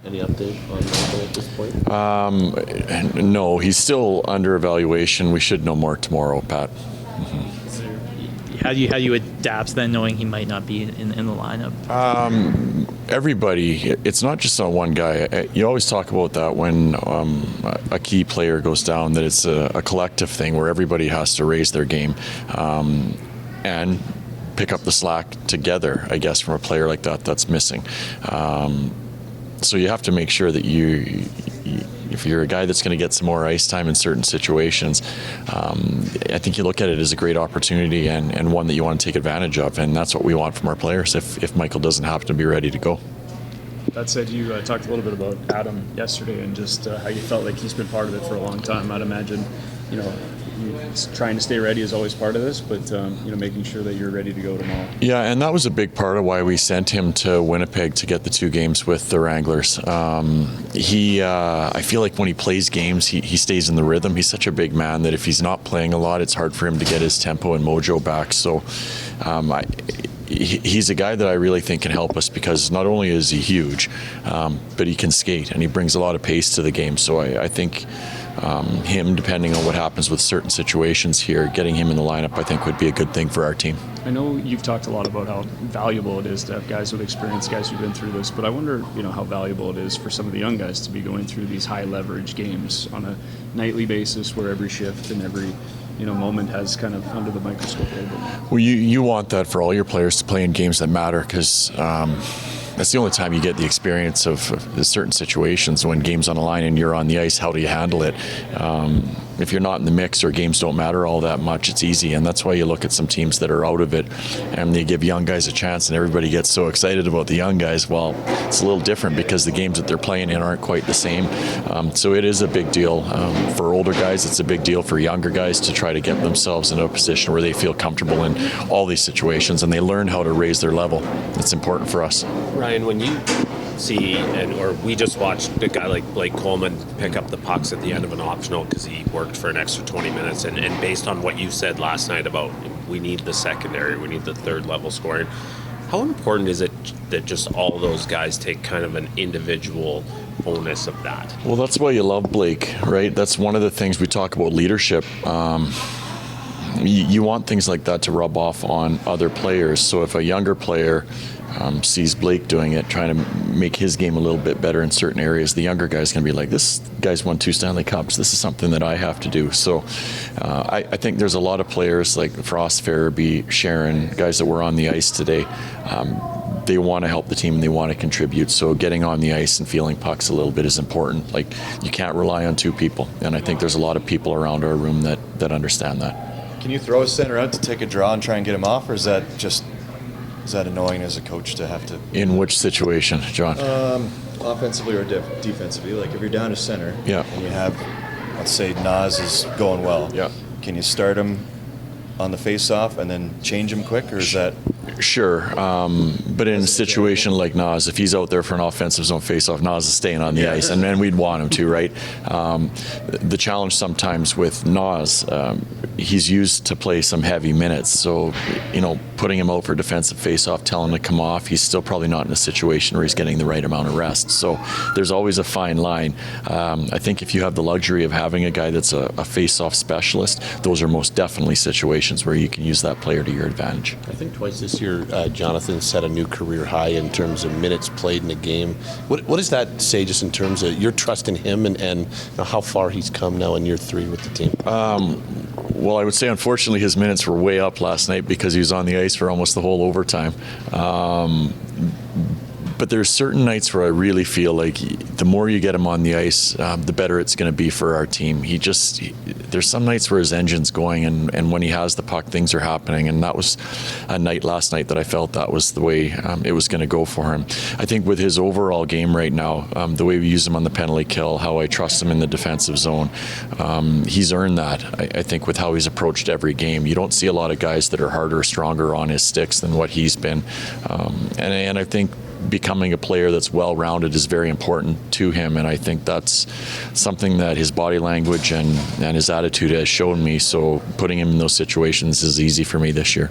Any update on Michael at this point? No, he's still under evaluation. We should know more tomorrow, Pat. How do you adapt then, knowing he might not be in the lineup? Everybody, it's not just on one guy. You always talk about that when a key player goes down, that it's a collective thing where everybody has to raise their game and pick up the slack together, I guess, from a player like that that's missing. So you have to make sure that if you're a guy that's going to get some more ice time in certain situations, I think you look at it as a great opportunity and one that you want to take advantage of, and that's what we want from our players if Michael doesn't happen to be ready to go. That said, you talked a little bit about Adam yesterday and just how you felt like he's been part of it for a long time. I'd imagine, trying to stay ready is always part of this, but making sure that you're ready to go tomorrow. Yeah, and that was a big part of why we sent him to Winnipeg to get the 2 games with the Wranglers. I feel like when he plays games, he stays in the rhythm. He's such a big man that if he's not playing a lot, it's hard for him to get his tempo and mojo back. So he's a guy that I really think can help us, because not only is he huge, but he can skate and he brings a lot of pace to the game. So I think him, depending on what happens with certain situations here, getting him in the lineup, I think would be a good thing for our team. I know you've talked a lot about how valuable it is to have guys with experience, guys who've been through this, but I wonder, how valuable it is for some of the young guys to be going through these high leverage games on a nightly basis, where every shift and every moment has kind of under the microscope a little bit more. Well, you want that for all your players to play in games that matter, because that's the only time you get the experience of certain situations. When game's on the line and you're on the ice, how do you handle it? If you're not in the mix or games don't matter all that much, it's easy, and that's why you look at some teams that are out of it and they give young guys a chance and everybody gets so excited about the young guys. Well, it's a little different because the games that they're playing in aren't quite the same. So it is a big deal for older guys. It's a big deal for younger guys to try to get themselves into a position where they feel comfortable in all these situations and they learn how to raise their level. It's important for us. Ryan, when you see, or we just watched a guy like Blake Coleman pick up the pucks at the end of an optional because he worked for an extra 20 minutes, and based on what you said last night about we need the secondary, we need the third level scoring, how important is it that just all those guys take kind of an individual onus of that? Well, that's why you love Blake, right? That's one of the things we talk about leadership. You want things like that to rub off on other players. So if a younger player sees Blake doing it, trying to make his game a little bit better in certain areas, the younger guy's going to be like, this guy's won 2 Stanley Cups. This is something that I have to do. So I think there's a lot of players like Frost, Farabee, Sharon, guys that were on the ice today. They want to help the team and they want to contribute. So getting on the ice and feeling pucks a little bit is important. Like, you can't rely on 2 people. And I think there's a lot of people around our room that understand that. Can you throw a center out to take a draw and try and get him off, or is that annoying as a coach to have to? In which situation, John? Offensively or defensively? Like if you're down to center, yeah, and you have, let's say Nas is going well. Yeah. Can you start him on the face-off and then change him quick, or is that? Sure, but in a situation like Nas, if he's out there for an offensive zone face-off, Nas is staying on the ice, and we'd want him to, right? The challenge sometimes with Nas, he's used to play some heavy minutes, so putting him out for defensive face-off, telling him to come off, he's still probably not in a situation where he's getting the right amount of rest. So there's always a fine line. I think if you have the luxury of having a guy that's a face-off specialist, those are most definitely situations where you can use that player to your advantage. I think twice this year, Jonathan set a new career high in terms of minutes played in a game. What does that say just in terms of your trust in him and how far he's come now in year 3 with the team? Well, I would say unfortunately his minutes were way up last night because he was on the ice for almost the whole overtime. But there's certain nights where I really feel like the more you get him on the ice, the better it's going to be for our team. There's some nights where his engine's going, and when he has the puck, things are happening. And that was a night last night that I felt that was the way it was going to go for him. I think with his overall game right now, the way we use him on the penalty kill, how I trust him in the defensive zone, he's earned that, I think, with how he's approached every game. You don't see a lot of guys that are harder or stronger on his sticks than what he's been. And I think becoming a player that's well-rounded is very important to him, and I think that's something that his body language and his attitude has shown me, so putting him in those situations is easy for me this year.